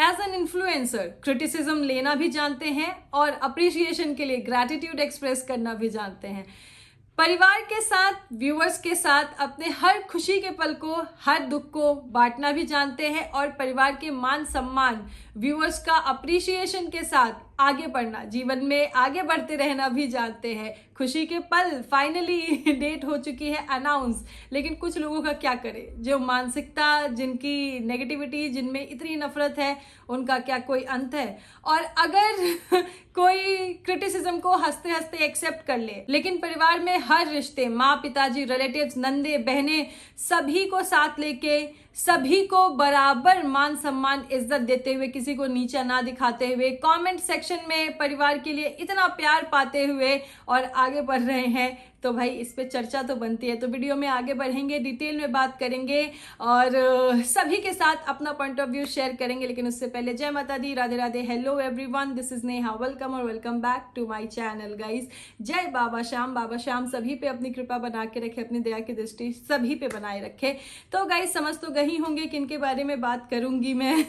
As an influencer criticism लेना भी जानते हैं और अप्रिसिएशन के लिए ग्रैटिट्यूड एक्सप्रेस करना भी जानते हैं। परिवार के साथ, व्यूअर्स के साथ अपने हर खुशी के पल को, हर दुख को बांटना भी जानते हैं और परिवार के मान सम्मान, व्यूअर्स का अप्रिसिएशन के साथ आगे बढ़ना, जीवन में आगे बढ़ते रहना भी जानते हैं। खुशी के पल, फाइनली डेट हो चुकी है अनाउंस, लेकिन कुछ लोगों का क्या करें, जो मानसिकता, जिनकी नेगेटिविटी, जिनमें इतनी नफरत है, उनका क्या कोई अंत है। और अगर कोई क्रिटिसिज्म को हंसते हंसते एक्सेप्ट कर ले, लेकिन परिवार में हर रिश्ते, माँ, पिताजी, रिलेटिव्स, नंदे, बहनें, सभी को साथ लेके, सभी को बराबर मान सम्मान इज्जत देते हुए, किसी को नीचा ना दिखाते हुए, कमेंट सेक्शन में परिवार के लिए इतना प्यार पाते हुए और आगे बढ़ रहे हैं, तो भाई इस पे चर्चा तो बनती है। तो वीडियो में आगे बढ़ेंगे, डिटेल में बात करेंगे और सभी के साथ अपना पॉइंट ऑफ व्यू शेयर करेंगे। लेकिन उससे पहले जय माता दी, Radhe Radhe, hello everyone, this is Neha, welcome और welcome back to my channel guys. जय बाबा श्याम, बाबा श्याम सभी पे अपनी कृपा बना के रखे, अपनी दया की दृष्टि सभी पे बनाए रखे। तो गाइस समझ तो गई होंगे कि इनके बारे में बात करूंगी मैं।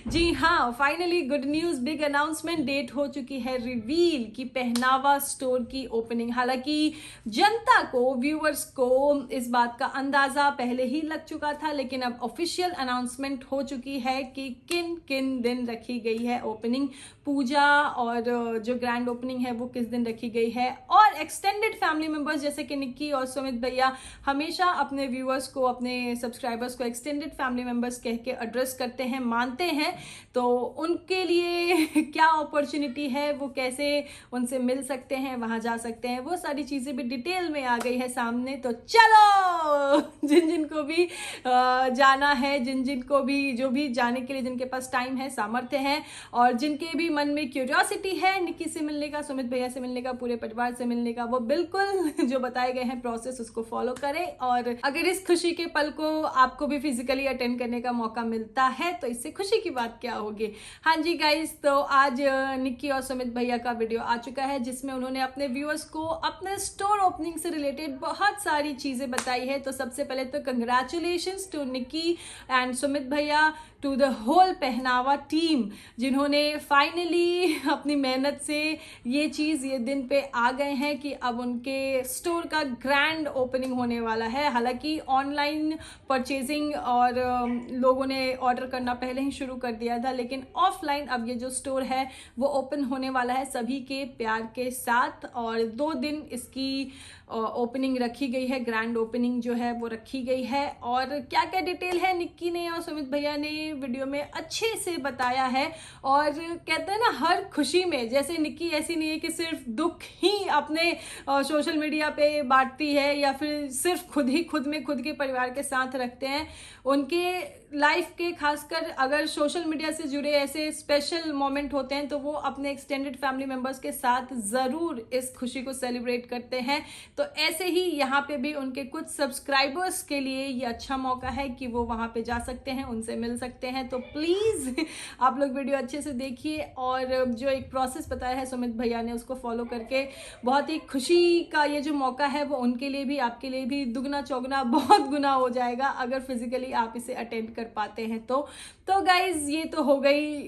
जी हाँ, finally good news, big announcement, date हो चुकी है रिवील की पहनावा स्टोर की ओपनिंग। हालांकि जनता को, व्यूअर्स को इस बात का अंदाजा पहले ही लग चुका था, लेकिन अब ऑफिशियल अनाउंसमेंट हो चुकी है कि किन किन दिन रखी गई है ओपनिंग, पूजा और जो ग्रैंड ओपनिंग है वो किस दिन रखी गई है। और एक्सटेंडेड फैमिली मेंबर्स जैसे कि निक्की और सुमित भैया हमेशा अपने व्यूअर्स को, अपने सब्सक्राइबर्स को एक्सटेंडेड फैमिली मेंबर्स कह के एड्रेस करते हैं, मानते हैं। तो उनके लिए क्या अपॉर्चुनिटी है, वो कैसे उनसे मिल सकते हैं, वहां जा सकते हैं, वो सारी चीजें भी डिटेल में आ गई है सामने। तो चलो, जिन जिन को भी जाना है, जिन जिन को भी, जो भी जाने के लिए जिनके पास टाइम है, सामर्थ्य है और जिनके भी मन में क्यूरियोसिटी है निक्की से मिलने का, सुमित भैया से मिलने का, पूरे परिवार से मिलने का, वो बिल्कुल जो बताए गए हैं प्रोसेस उसको फॉलो करें। और अगर इस खुशी के पल को आपको भी फिजिकली अटेंड करने का मौका मिलता है तो इससे खुशी की बात क्या होगी। हाँ जी गाइस, तो आज निक्की और सुमित भैया का वीडियो आ चुका है जिसमें उन्होंने अपने व्यूअर्स को अपने स्टोर ओपनिंग से रिलेटेड बहुत सारी चीजें बताई है। तो सबसे पहले तो congratulations to Nikki and Sumit भैया, to the whole Pehnava team, जिन्होंने फाइनली अपनी मेहनत से ये दिन पे आ गए हैं कि अब उनके स्टोर का ग्रैंड ओपनिंग होने वाला है। हालांकि ऑनलाइन परचेजिंग और लोगों ने ऑर्डर करना पहले ही शुरू कर दिया था, लेकिन ऑफलाइन अब ये जो स्टोर है वो ओपन होने वाला है सभी के प्यार के साथ। और 2 दिन इसकी ओपनिंग रखी गई है, ग्रैंड ओपनिंग जो है वो रखी गई है। और क्या क्या डिटेल है निक्की ने और सुमित भैया ने वीडियो में अच्छे से बताया है। और कहते हैं ना, हर खुशी में, जैसे निक्की ऐसी नहीं है कि सिर्फ दुख ही अपने सोशल मीडिया पे बांटती है या फिर सिर्फ खुद में खुद के परिवार के साथ रखते हैं। उनके लाइफ के, खासकर अगर सोशल मीडिया से जुड़े ऐसे स्पेशल मोमेंट होते हैं तो वो अपने एक्सटेंडेड फैमिली मेंबर्स के साथ ज़रूर इस खुशी को सेलिब्रेट करते हैं। तो ऐसे ही यहाँ पे भी उनके कुछ सब्सक्राइबर्स के लिए ये अच्छा मौका है कि वो वहाँ पे जा सकते हैं, उनसे मिल सकते हैं। तो प्लीज़ आप लोग वीडियो अच्छे से देखिए और जो एक प्रोसेस बताया है सुमित भैया ने उसको फॉलो करके, बहुत ही खुशी का ये जो मौका है वो उनके लिए भी, आपके लिए भी दुगना चौगुना बहुत गुना हो जाएगा अगर फिजिकली आप इसे अटेंड कर पाते हैं तो गाइज ये तो हो गई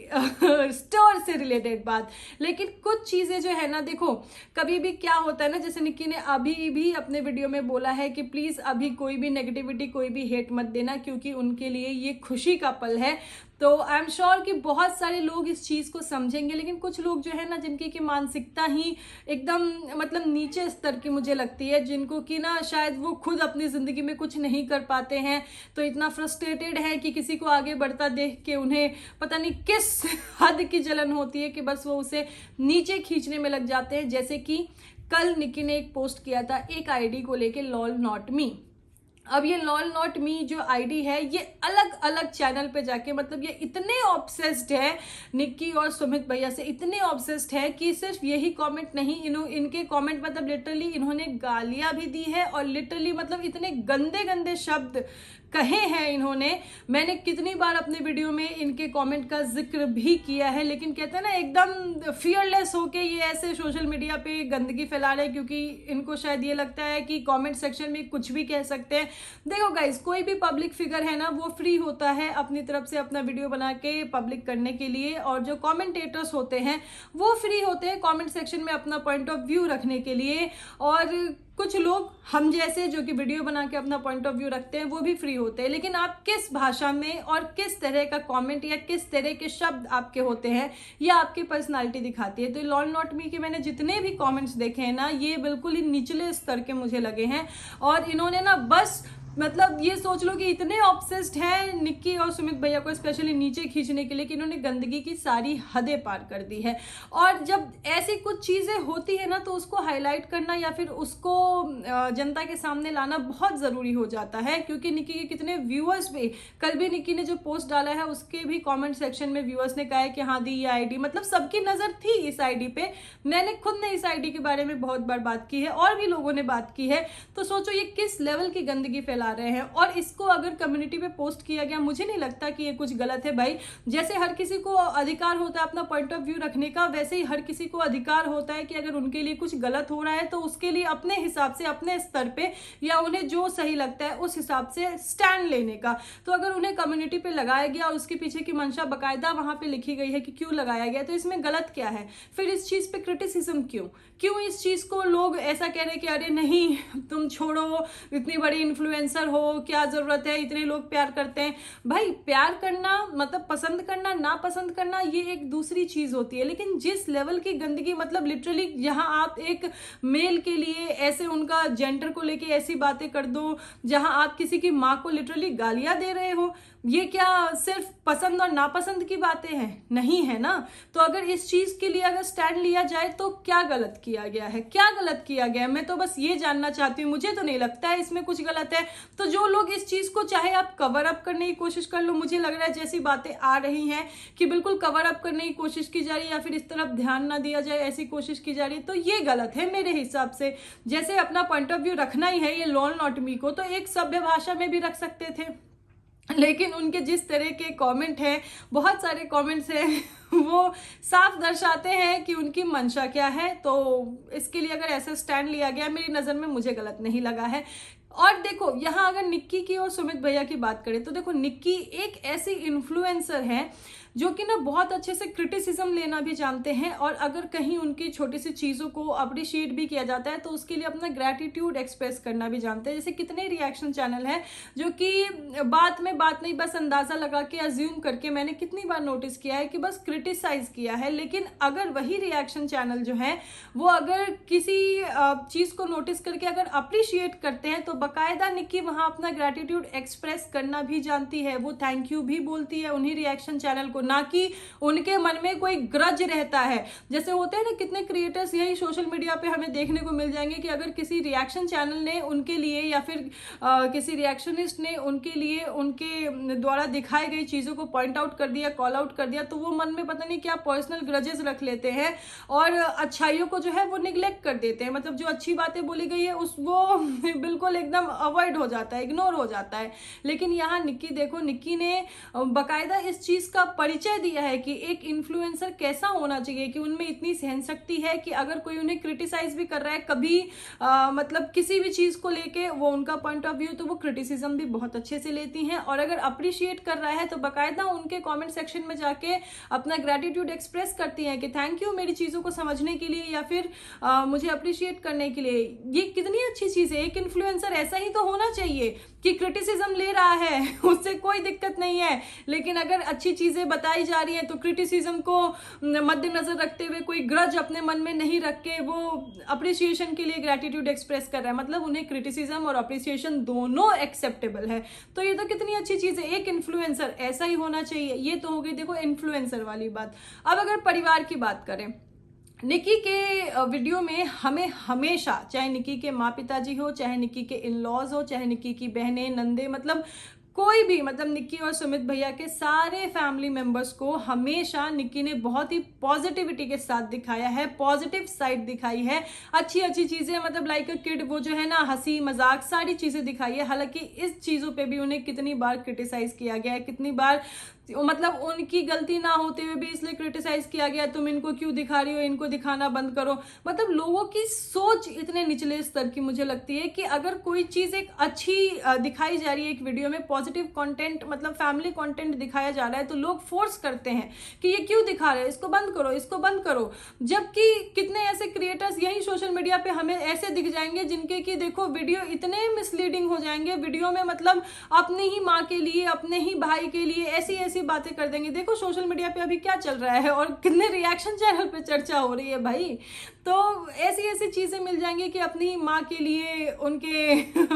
स्टोर से रिलेटेड बात। लेकिन कुछ चीजें जो है ना, देखो कभी भी क्या होता है ना, जैसे निक्की ने अभी भी अपने वीडियो में बोला है कि प्लीज अभी कोई भी नेगेटिविटी, कोई भी हेट मत देना, क्योंकि उनके लिए ये खुशी का पल है। तो आई एम श्योर कि बहुत सारे लोग इस चीज़ को समझेंगे, लेकिन कुछ लोग जो है ना, जिनकी की मानसिकता ही एकदम मतलब नीचे स्तर की मुझे लगती है, जिनको कि ना शायद वो खुद अपनी ज़िंदगी में कुछ नहीं कर पाते हैं, तो इतना फ्रस्ट्रेटेड है कि किसी को आगे बढ़ता देख के उन्हें पता नहीं किस हद की जलन होती है कि बस वो उसे नीचे खींचने में लग जाते हैं। जैसे कि कल निक्की ने एक पोस्ट किया था एक आईडी को लेके, लॉल नॉट मी। अब ये लॉल नॉट मी जो आईडी है, ये अलग अलग चैनल पे जाके, मतलब ये इतने ऑब्सेस्ड है निक्की और सुमित भैया से, इतने ऑब्सेस्ड है कि सिर्फ यही कमेंट नहीं, इनके कमेंट मतलब लिटरली इन्होंने गालियां भी दी है और लिटरली मतलब इतने गंदे गंदे शब्द कहे हैं इन्होंने। मैंने कितनी बार अपने वीडियो में इनके कमेंट का जिक्र भी किया है, लेकिन कहते हैं ना एकदम फियरलेस होके ये ऐसे सोशल मीडिया पे गंदगी फैला रहे हैं, क्योंकि इनको शायद ये लगता है कि कमेंट सेक्शन में कुछ भी कह सकते हैं। देखो गाइस, कोई भी पब्लिक फिगर है ना, वो फ्री होता है अपनी तरफ से अपना वीडियो बना के पब्लिक करने के लिए, और जो कमेंटेटर्स होते हैं वो फ्री होते हैं कमेंट सेक्शन में अपना पॉइंट ऑफ व्यू रखने के लिए। और कुछ लोग हम जैसे जो कि वीडियो बना के अपना पॉइंट ऑफ व्यू रखते हैं वो भी फ्री होते हैं। लेकिन आप किस भाषा में और किस तरह का कमेंट या किस तरह के शब्द आपके होते हैं, यह आपकी पर्सनालिटी दिखाती है। तो लॉर्ड नॉट मी के मैंने जितने भी कमेंट्स देखे हैं ना, ये बिल्कुल ही निचले स्तर के मुझे लगे हैं। और इन्होंने ना बस मतलब ये सोच लो कि इतने ऑब्सेस्ड हैं निक्की और सुमित भैया को स्पेशली नीचे खींचने के लिए कि इन्होंने गंदगी की सारी हदें पार कर दी है। और जब ऐसी कुछ चीज़ें होती है ना, तो उसको हाईलाइट करना या फिर उसको जनता के सामने लाना बहुत ज़रूरी हो जाता है। क्योंकि निक्की के कितने व्यूअर्स भी, कल भी निक्की ने जो पोस्ट डाला है उसके भी कॉमेंट सेक्शन में व्यूअर्स ने कहा है कि हाँ दी ये आईडी, मतलब सबकी नज़र थी इस आईडी पे। मैंने खुद ने इस आईडी के बारे में बहुत बार बात की है और भी लोगों ने बात की है। तो सोचो ये किस लेवल की गंदगी फैला रहे हैं। और इसको अगर कम्युनिटी पे पोस्ट किया गया, मुझे नहीं लगता कि ये कुछ गलत है भाई। जैसे हर किसी को अधिकार होता है अपना पॉइंट ऑफ व्यू रखने का, वैसे ही हर किसी को अधिकार होता है कि अगर उनके लिए कुछ गलत हो रहा है तो उसके लिए अपने हिसाब से, अपने स्तर पे या उन्हें जो सही लगता है उस हिसाब से स्टैंड लेने का। तो अगर उन्हें कम्युनिटी पे लगाया गया और उसके पीछे की मंशा बाकायदा वहां पे लिखी गई है कि क्यों लगाया गया, तो इसमें गलत क्या है? फिर इस चीज पे क्रिटिसिज्म क्यों इस चीज को लोग ऐसा कह रहे हैं कि अरे नहीं तुम छोड़ो, इतनी बड़ी इन्फ्लुएंसर हो, क्या जरूरत है, इतने लोग प्यार करते हैं। भाई प्यार करना मतलब पसंद करना, ना पसंद करना, ये एक दूसरी चीज होती है। लेकिन जिस लेवल की गंदगी, मतलब लिटरली जहां आप एक मेल के लिए ऐसे उनका जेंडर को लेके ऐसी बातें कर दो, जहां आप किसी की माँ को लिटरली गालियां दे रहे हो, ये क्या सिर्फ पसंद और नापसंद की बातें हैं? नहीं है ना। तो अगर इस चीज के लिए अगर स्टैंड लिया जाए तो क्या गलत किया गया है, क्या गलत किया गया है? मैं तो बस ये जानना चाहती हूँ। मुझे तो नहीं लगता है इसमें कुछ गलत है। तो जो लोग इस चीज को चाहे आप कवर अप करने की कोशिश कर लो, मुझे लग रहा है जैसी बातें आ रही हैं कि बिल्कुल कवर अप करने की कोशिश की जा रही है या फिर इस तरफ ध्यान ना दिया जाए ऐसी कोशिश की जा रही है, तो ये गलत है मेरे हिसाब से। जैसे अपना पॉइंट ऑफ व्यू रखना ही है ये लॉर्ड नॉट मी को, तो एक सभ्य भाषा में भी रख सकते थे। लेकिन उनके जिस तरह के कमेंट हैं, बहुत सारे कमेंट्स हैं वो साफ दर्शाते हैं कि उनकी मंशा क्या है। तो इसके लिए अगर ऐसा स्टैंड लिया गया, मेरी नज़र में मुझे गलत नहीं लगा है। और देखो यहाँ अगर निक्की की और सुमित भैया की बात करें तो देखो निक्की एक ऐसी इन्फ्लुएंसर है जो कि ना बहुत अच्छे से क्रिटिसिज्म लेना भी जानते हैं, और अगर कहीं उनकी छोटी सी चीज़ों को अप्रिशिएट भी किया जाता है तो उसके लिए अपना ग्रैटिट्यूड एक्सप्रेस करना भी जानते हैं। जैसे कितने रिएक्शन चैनल हैं जो कि बात में बात नहीं, बस अंदाज़ा लगा के अज्यूम करके, मैंने कितनी बार नोटिस किया है कि बस क्रिटिसाइज किया है। लेकिन अगर वही रिएक्शन चैनल जो है वो अगर किसी चीज़ को नोटिस करके अगर अप्रिशिएट करते हैं तो बाकायदा निक्की वहाँ अपना ग्रैटिट्यूड एक्सप्रेस करना भी जानती है। वो थैंक यू भी बोलती है उन्हीं रिएक्शन चैनल को, ना कि उनके मन में कोई ग्रज रहता है। जैसे होते हैं ना कितने क्रिएटर्स यही सोशल मीडिया पे हमें देखने को मिल जाएंगे कि अगर किसी रिएक्शन चैनल ने उनके लिए या फिर किसी रिएक्शनिस्ट ने उनके लिए उनके द्वारा दिखाई गई चीज़ों को पॉइंट आउट कर दिया, कॉल आउट कर दिया, तो वो मन में पता नहीं क्या पर्सनल ग्रजेस रख लेते हैं और अच्छाइयों को जो है वो निगलेक्ट कर देते हैं। मतलब जो अच्छी बातें बोली गई है उस वो बिल्कुल एकदम अवॉइड हो जाता है, इग्नोर हो जाता है। लेकिन यहाँ निक्की देखो, निक्की ने बाकायदा इस चीज़ का परिचय दिया है कि एक इन्फ्लुएंसर कैसा होना चाहिए, कि उनमें इतनी सहन शक्ति है कि अगर कोई उन्हें क्रिटिसाइज भी कर रहा है कभी मतलब किसी भी चीज़ को लेके, वो उनका पॉइंट ऑफ व्यू, तो वो क्रिटिसिज्म भी बहुत अच्छे से लेती हैं। और अगर अप्रिशिएट कर रहा है तो बाकायदा उनके कमेंट सेक्शन में जाके अपना ग्रैटिट्यूड एक्सप्रेस करती हैं कि थैंक यू मेरी चीज़ों को समझने के लिए या फिर मुझे अप्रिशिएट करने के लिए। ये कितनी अच्छी चीज़ है। एक इन्फ्लुएंसर ऐसा ही तो होना चाहिए कि क्रिटिसिज्म ले रहा है उससे कोई दिक्कत नहीं है, लेकिन अगर अच्छी चीज़ें बताई जा रही हैं तो क्रिटिसिज्म को मद्देनजर रखते हुए, कोई ग्रज अपने मन में नहीं रख के, वो अप्रिसिएशन के लिए ग्रैटिट्यूड एक्सप्रेस कर रहा है। मतलब उन्हें क्रिटिसिज्म और अप्रिसिएशन दोनों एक्सेप्टेबल है। तो ये तो कितनी अच्छी चीज़ है। एक इन्फ्लुएंसर ऐसा ही होना चाहिए। ये तो हो गई देखो इन्फ्लुएंसर वाली बात। अब अगर परिवार की बात करें, निक्की के वीडियो में हमें हमेशा, चाहे निक्की के माँ पिताजी हो, चाहे निक्की के इन लॉज हो, चाहे निक्की की बहनें नंदे, मतलब कोई भी मतलब निक्की और सुमित भैया के सारे फैमिली मेंबर्स को हमेशा निक्की ने बहुत ही पॉजिटिविटी के साथ दिखाया है, पॉजिटिव साइड दिखाई है, अच्छी अच्छी चीज़ें मतलब लाइक अ किड, वो जो है ना हंसी मजाक सारी चीज़ें दिखाई है। हालांकि इस चीज़ों पे भी उन्हें कितनी बार क्रिटिसाइज किया गया है, कितनी बार मतलब उनकी गलती ना होते हुए भी इसलिए क्रिटिसाइज किया गया, तुम इनको क्यों दिखा रही हो, इनको दिखाना बंद करो। मतलब लोगों की सोच इतने निचले स्तर की मुझे लगती है कि अगर कोई चीज़ एक अच्छी दिखाई जा रही है, एक वीडियो में पॉजिटिव कंटेंट मतलब फैमिली कंटेंट दिखाया जा रहा है, तो लोग फोर्स करते हैं कि ये क्यों दिखा रहे हैं, इसको बंद करो, इसको बंद करो। जबकि कितने ऐसे क्रिएटर्स यही सोशल मीडिया पे हमें ऐसे दिख जाएंगे जिनके कि देखो वीडियो इतने मिसलीडिंग हो जाएंगे, वीडियो में मतलब अपनी ही माँ के लिए, अपने ही भाई के लिए ऐसी ऐसी बातें कर देंगे। देखो सोशल मीडिया पे अभी क्या चल रहा है और कितने रिएक्शन चैनल पे चर्चा हो रही है भाई। तो ऐसी ऐसी चीजें मिल जाएंगी कि अपनी माँ के लिए उनके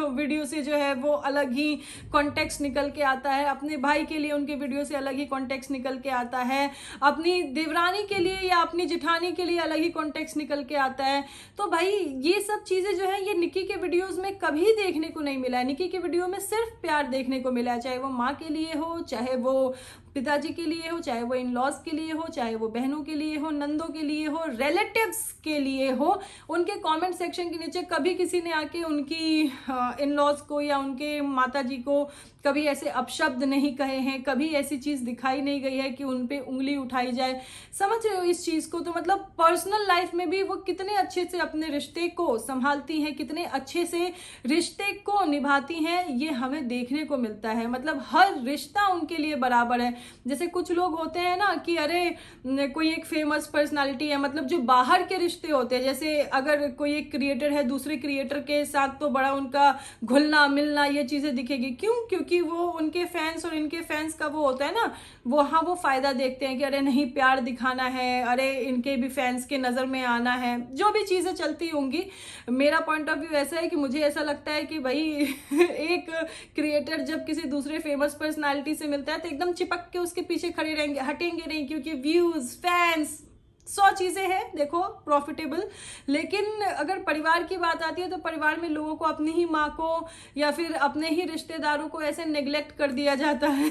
वीडियो से जो है वो अलग ही कॉन्टेक्स्ट निकल के आता है, अपने भाई के लिए उनके वीडियो से अलग ही कॉन्टेक्स्ट निकल के आता है, अपनी देवरानी के लिए या अपनी जिठानी के लिए अलग ही कॉन्टेक्स्ट निकल के आता है। तो भाई ये सब चीजें जो है ये निक्की के वीडियोज में कभी देखने को नहीं मिला है। निक्की के वीडियो में सिर्फ प्यार देखने को मिला है, चाहे वो माँ के लिए हो, चाहे वो पिताजी के लिए हो, चाहे वो इन लॉज के लिए हो, चाहे वो बहनों के लिए हो, नंदों के लिए हो, रिलेटिव्स के लिए हो। उनके कमेंट सेक्शन के नीचे कभी किसी ने आके उनकी इन लॉज को या उनके माताजी को कभी ऐसे अपशब्द नहीं कहे हैं, कभी ऐसी चीज दिखाई नहीं गई है कि उन पे उंगली उठाई जाए। समझ रहे हो इस चीज को? तो मतलब पर्सनल लाइफ में भी वो कितने अच्छे से अपने रिश्ते को संभालती हैं, कितने अच्छे से रिश्ते को निभाती हैं, ये हमें देखने को मिलता है। मतलब हर रिश्ता उनके लिए बराबर है। जैसे कुछ लोग होते हैं ना कि अरे कोई एक फेमस पर्सनालिटी है, मतलब जो बाहर के रिश्ते होते हैं, जैसे अगर कोई एक क्रिएटर है दूसरे क्रिएटर के साथ तो बड़ा उनका घुलना मिलना ये चीजें दिखेगी। क्यों? क्योंकि वो उनके फैंस और इनके फैंस का वो होता है ना, वो हाँ वो फायदा देखते हैं कि अरे नहीं प्यार दिखाना है, अरे इनके भी फैंस के नजर में आना है, जो भी चीजें चलती होंगी। मेरा पॉइंट ऑफ व्यू ऐसा है कि मुझे ऐसा लगता है कि भाई एक क्रिएटर जब किसी दूसरे फेमस पर्सनालिटी से मिलता है तो एकदम चिपक के उसके पीछे खड़े रहेंगे, हटेंगे नहीं, क्योंकि व्यूज फैंस 100 चीजें हैं देखो प्रॉफिटेबल। लेकिन अगर परिवार की बात आती है तो परिवार में लोगों को अपनी ही माँ को या फिर अपने ही रिश्तेदारों को ऐसे नेग्लेक्ट कर दिया जाता है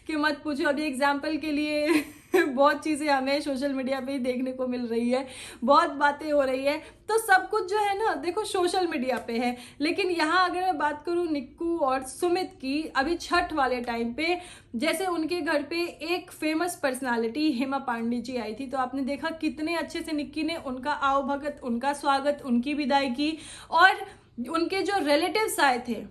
कि मत पूछो। अभी एग्जाम्पल के लिए बहुत चीज़ें हमें सोशल मीडिया पे ही देखने को मिल रही है, बहुत बातें हो रही है। तो सब कुछ जो है ना देखो सोशल मीडिया पे है। लेकिन यहाँ अगर मैं बात करूँ निक्कू और सुमित की, अभी छठ वाले टाइम पे जैसे उनके घर पे एक फेमस पर्सनालिटी हेमा पांडे जी आई थी, तो आपने देखा कितने अच्छे से निक्की ने उनका आवभगत, उनका स्वागत, उनकी विदाई की। और उनके जो रिलेटिव्स आए थे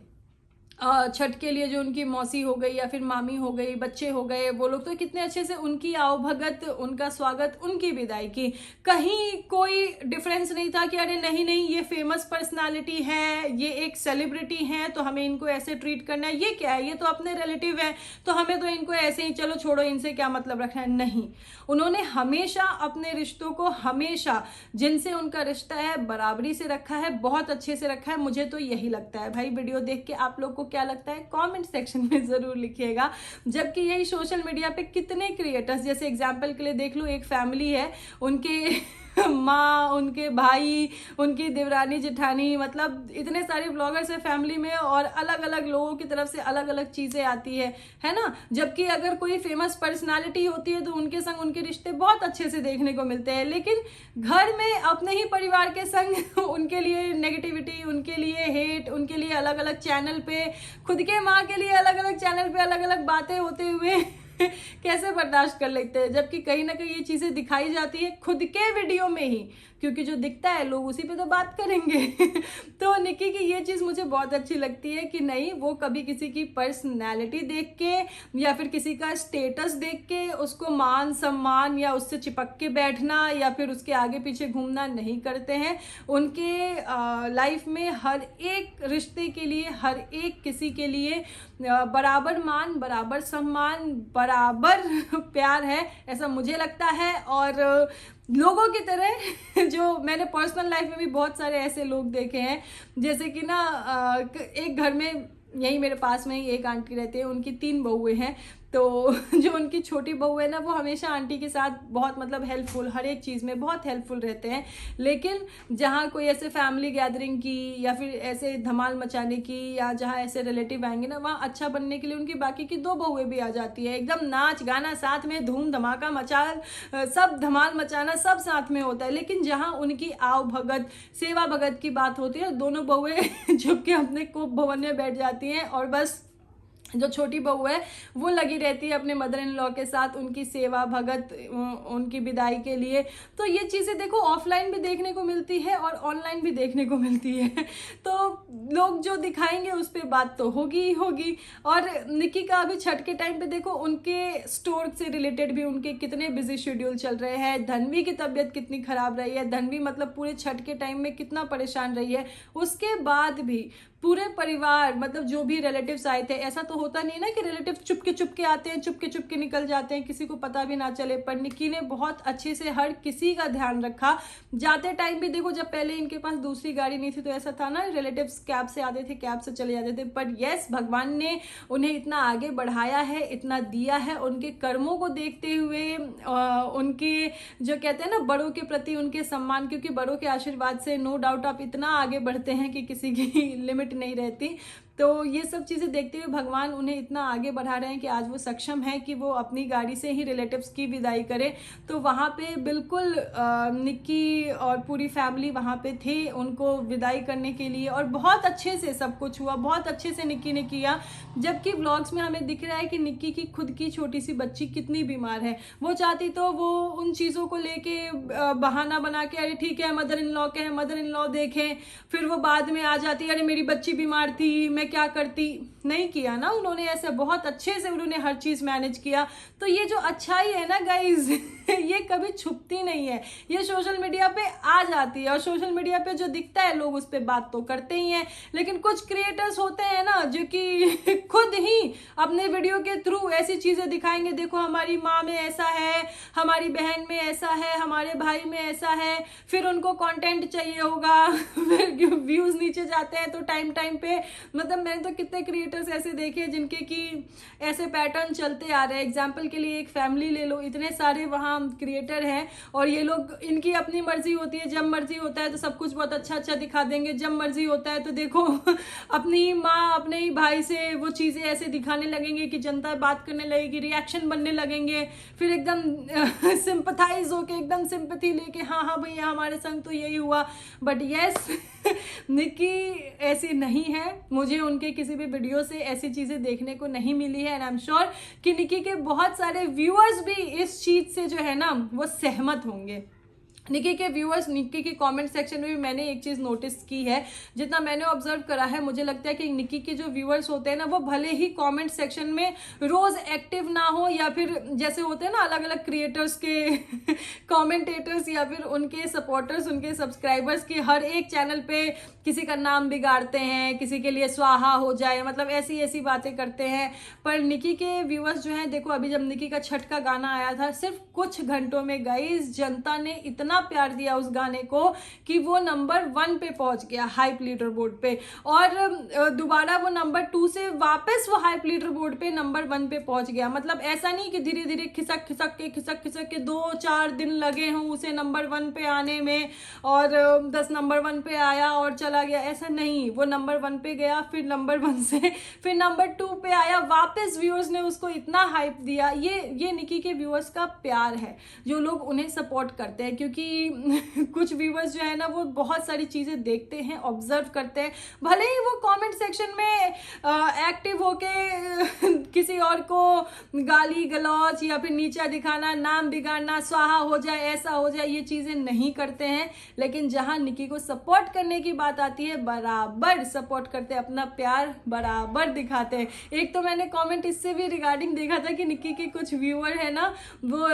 छठ के लिए, जो उनकी मौसी हो गई या फिर मामी हो गई, बच्चे हो गए, वो लोग तो कितने अच्छे से उनकी आवभगत, उनका स्वागत, उनकी विदाई की। कहीं कोई डिफरेंस नहीं था कि अरे नहीं नहीं ये फेमस पर्सनालिटी है, ये एक सेलिब्रिटी है तो हमें इनको ऐसे ट्रीट करना है, ये क्या है, ये तो अपने रिलेटिव है तो हमें तो इनको ऐसे ही चलो छोड़ो, इनसे क्या मतलब रखना है। नहीं, उन्होंने हमेशा अपने रिश्तों को, हमेशा जिनसे उनका रिश्ता है बराबरी से रखा है, बहुत अच्छे से रखा है। मुझे तो यही लगता है। भाई वीडियो देख के आप लोग को क्या लगता है कमेंट सेक्शन में जरूर लिखिएगा। जबकि यही सोशल मीडिया पे कितने क्रिएटर्स, जैसे एग्जांपल के लिए देख लो, एक फैमिली है, उनके माँ, उनके भाई, उनकी देवरानी जेठानी, मतलब इतने सारे ब्लॉगर्स हैं फैमिली में और अलग अलग लोगों की तरफ से अलग अलग चीज़ें आती है ना। जबकि अगर कोई फेमस पर्सनालिटी होती है तो उनके संग उनके रिश्ते बहुत अच्छे से देखने को मिलते हैं। लेकिन घर में अपने ही परिवार के संग उनके लिए नेगेटिविटी, उनके लिए हेट, उनके लिए अलग अलग चैनल पे, खुद के माँ के लिए अलग अलग चैनल पे अलग अलग बातें होते हुए कैसे बर्दाश्त कर लेते हैं। जबकि कहीं ना कहीं ये चीजें दिखाई जाती है खुद के वीडियो में ही, क्योंकि जो दिखता है लोग उसी पे तो बात करेंगे तो निक्की की ये चीज मुझे बहुत अच्छी लगती है कि नहीं, वो कभी किसी की पर्सनैलिटी देख के या फिर किसी का स्टेटस देख के उसको मान सम्मान या उससे चिपक के बैठना या फिर उसके आगे पीछे घूमना नहीं करते हैं। उनके लाइफ में हर एक रिश्ते के लिए, हर एक किसी के लिए बराबर मान, बराबर सम्मान, बराबर प्यार है, ऐसा मुझे लगता है। और लोगों की तरह जो मैंने पर्सनल लाइफ में भी बहुत सारे ऐसे लोग देखे हैं, जैसे कि ना एक घर में यही मेरे पास में ही एक आंटी रहती है, उनकी 3 बहुएं हैं। तो जो उनकी छोटी बहू है ना, वो हमेशा आंटी के साथ बहुत मतलब हेल्पफुल, हर एक चीज़ में बहुत हेल्पफुल रहते हैं। लेकिन जहाँ कोई ऐसे फैमिली गैदरिंग की या फिर ऐसे धमाल मचाने की, या जहाँ ऐसे रिलेटिव आएंगे ना, वहाँ अच्छा बनने के लिए उनकी बाकी की 2 बहुएं भी आ जाती है। एकदम नाच गाना साथ में, धूम धमाका मचा, सब धमाल मचाना सब साथ में होता है। लेकिन जहाँ उनकी आव भगत, सेवा भगत की बात होती है, दोनों बहुएं झुक के अपने कोप भवन में बैठ जाती हैं और बस जो छोटी बहू है वो लगी रहती है अपने मदर इन लॉ के साथ, उनकी सेवा भगत, उनकी विदाई के लिए। तो ये चीज़ें देखो ऑफलाइन भी देखने को मिलती है और ऑनलाइन भी देखने को मिलती है। तो लोग जो दिखाएंगे उस पर बात तो होगी ही होगी। और निकी का अभी छठ के टाइम पे देखो उनके स्टोर से रिलेटेड भी उनके कितने बिजी शेड्यूल चल रहे हैं। धनवी की तबीयत कितनी खराब रही है, धनवी मतलब पूरे छठ के टाइम में कितना परेशान रही है। उसके बाद भी पूरे परिवार, मतलब जो भी रिलेटिव्स आए थे, ऐसा तो होता नहीं है ना कि रिलेटिव चुपके आते हैं, चुपके निकल जाते हैं, किसी को पता भी ना चले। पर निकी ने बहुत अच्छे से हर किसी का ध्यान रखा। जाते टाइम भी देखो, जब पहले इनके पास दूसरी गाड़ी नहीं थी तो ऐसा था ना, रिलेटिव्स कैब से आते थे, कैब से चले जाते थे। पर यस, भगवान ने उन्हें इतना आगे बढ़ाया है, इतना दिया है। उनके कर्मों को देखते हुए उनके जो कहते हैं ना बड़ों के प्रति उनके सम्मान, क्योंकि बड़ों के आशीर्वाद से नो डाउट आप इतना आगे बढ़ते हैं कि किसी की लिमिट नहीं रहती। तो ये सब चीज़ें देखते हुए भगवान उन्हें इतना आगे बढ़ा रहे हैं कि आज वो सक्षम है कि वो अपनी गाड़ी से ही रिलेटिव्स की विदाई करे। तो वहाँ पे बिल्कुल निक्की और पूरी फैमिली वहाँ पे थे उनको विदाई करने के लिए, और बहुत अच्छे से सब कुछ हुआ, बहुत अच्छे से निक्की ने किया। जबकि व्लॉग्स में हमें दिख रहा है कि निक्की की खुद की छोटी सी बच्ची कितनी बीमार है। वो चाहती तो वो उन चीज़ों को लेके बहाना बना के, अरे ठीक है मदर इन लॉ के हैं, मदर इन लॉ देखें, फिर वो बाद में आ जाती, अरे मेरी बच्ची बीमार थी, मैं क्या करती। नहीं किया ना उन्होंने, ऐसे बहुत अच्छे से उन्होंने हर चीज़ मैनेज किया। तो ये जो अच्छाई है ना गाइज, ये कभी छुपती नहीं है, ये सोशल मीडिया पे आ जाती है। और सोशल मीडिया पे जो दिखता है लोग उस पर बात तो करते ही हैं। लेकिन कुछ क्रिएटर्स होते हैं ना जो कि खुद ही अपने वीडियो के थ्रू ऐसी चीज़ें दिखाएंगे, देखो हमारी माँ में ऐसा है, हमारी बहन में ऐसा है, हमारे भाई में ऐसा है। फिर उनको कंटेंट चाहिए होगा, फिर व्यूज़ नीचे जाते हैं। तो टाइम पे मतलब मैंने तो कितने क्रिएटर्स ऐसे देखे जिनके कि ऐसे पैटर्न चलते आ रहे हैं। एग्जाम्पल के लिए एक फैमिली ले लो, इतने सारे वहाँ क्रिएटर हैं और ये लोग, इनकी अपनी मर्जी होती है, जब मर्जी होता है तो सब कुछ बहुत अच्छा दिखा देंगे, जब मर्जी होता है तो देखो अपनी माँ अपने ही भाई से वो चीज़ें ऐसे दिखाने लगेंगे कि जनता बात करने लगेगी, रिएक्शन बनने लगेंगे, फिर एकदम सिंपथाइज होके एकदम सिंपथी लेके हाँ भैया हमारे संग तो यही हुआ। बट यस निक्की ऐसी नहीं है, मुझे उनके किसी भी वीडियो से ऐसी चीज़ें देखने को नहीं मिली है। एंड आई एम श्योर कि निक्की के बहुत सारे व्यूअर्स भी इस चीज़ से जो है ना वो सहमत होंगे। निक्की के व्यूअर्स, निक्की के कमेंट सेक्शन में भी मैंने एक चीज़ नोटिस की है, जितना मैंने ऑब्जर्व करा है, मुझे लगता है कि निक्की के जो व्यूअर्स होते हैं ना वो भले ही कमेंट सेक्शन में रोज़ एक्टिव ना हो, या फिर जैसे होते हैं ना अलग अलग क्रिएटर्स के कमेंटेटर्स या फिर उनके सपोर्टर्स, उनके सब्सक्राइबर्स के हर एक चैनल पे किसी का नाम बिगाड़ते हैं, किसी के लिए स्वाहा हो जाए, मतलब ऐसी ऐसी बातें करते हैं। पर निक्की के व्यूअर्स जो हैं, देखो अभी जब निक्की का छठ का गाना आया था, सिर्फ कुछ घंटों में गाइस जनता ने इतना प्यार दिया उस गाने को कि वो नंबर 1 पे पहुंच गया हाइप लीडर बोर्ड पे, और दोबारा वो नंबर 2 से वापस वो हाइप लीडर बोर्ड पे नंबर 1 पे पहुंच गया। मतलब ऐसा नहीं कि धीरे धीरे खिसक के 2-4 दिन लगे हों उसे नंबर 1 पे आने में, और 10 नंबर 1 पे आया और चला गया, ऐसा नहीं। वो नंबर 1 पे गया, फिर नंबर 1 से फिर नंबर 2 पे आया, वापस व्यूअर्स ने उसको इतना हाइप दिया। ये निक्की के व्यूअर्स का प्यार है, जो लोग उन्हें सपोर्ट करते हैं। क्योंकि कुछ व्यूअर्स जो है ना वो बहुत सारी चीज़ें देखते हैं, ऑब्जर्व करते हैं, भले ही वो कमेंट सेक्शन में एक्टिव होके किसी और को गाली गलौज या फिर नीचा दिखाना, नाम बिगाड़ना, स्वाहा हो जाए, ऐसा हो जाए, ये चीज़ें नहीं करते हैं। लेकिन जहाँ निक्की को सपोर्ट करने की बात आती है, बराबर सपोर्ट करते हैं, अपना प्यार बराबर दिखाते हैं। एक तो मैंने कमेंट इससे भी रिगार्डिंग देखा था कि निक्की के कुछ व्यूअर है ना वो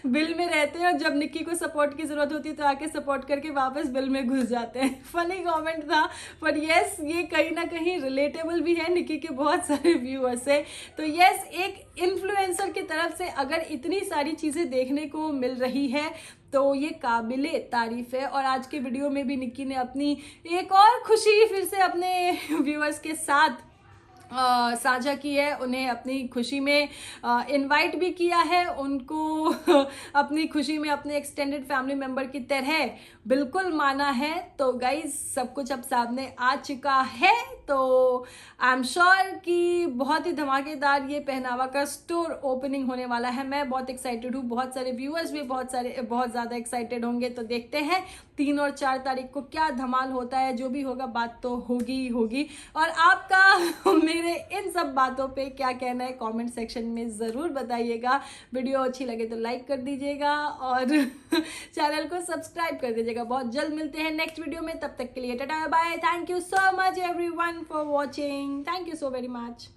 बिल में रहते हैं, और जब निक्की को सपोर्ट की जरूरत होती है तो आके सपोर्ट करके वापस बिल में घुस जाते हैं। फनी कमेंट था, पर यस ये कहीं ना कहीं रिलेटेबल भी है निक्की के बहुत सारे व्यूअर्स से। तो यस, एक इन्फ्लुएंसर की तरफ से अगर इतनी सारी चीज़ें देखने को मिल रही है तो ये काबिले तारीफ है। और आज के वीडियो में भी निक्की ने अपनी एक और खुशी फिर से अपने व्यूअर्स के साथ साझा की है, उन्हें अपनी खुशी में इनवाइट भी किया है, उनको अपनी खुशी में अपने एक्सटेंडेड फैमिली मेम्बर की तरह बिल्कुल माना है। तो गाइज सब कुछ अब सामने आ चुका है, तो आई एम श्योर कि बहुत ही धमाकेदार ये पहनावा का स्टोर ओपनिंग होने वाला है। मैं बहुत एक्साइटेड हूँ, बहुत सारे व्यूअर्स भी बहुत ज़्यादा एक्साइटेड होंगे। तो देखते हैं 3 और 4 तारीख को क्या धमाल होता है। जो भी होगा बात तो होगी ही होगी। और आपका मेरे इन सब बातों पे क्या कहना है कमेंट सेक्शन में ज़रूर बताइएगा। वीडियो अच्छी लगे तो लाइक कर दीजिएगा और चैनल को सब्सक्राइब कर दीजिएगा। बहुत जल्द मिलते हैं नेक्स्ट वीडियो में, तब तक के लिए tata bye. Thank you so much everyone for watching. Thank you so very much.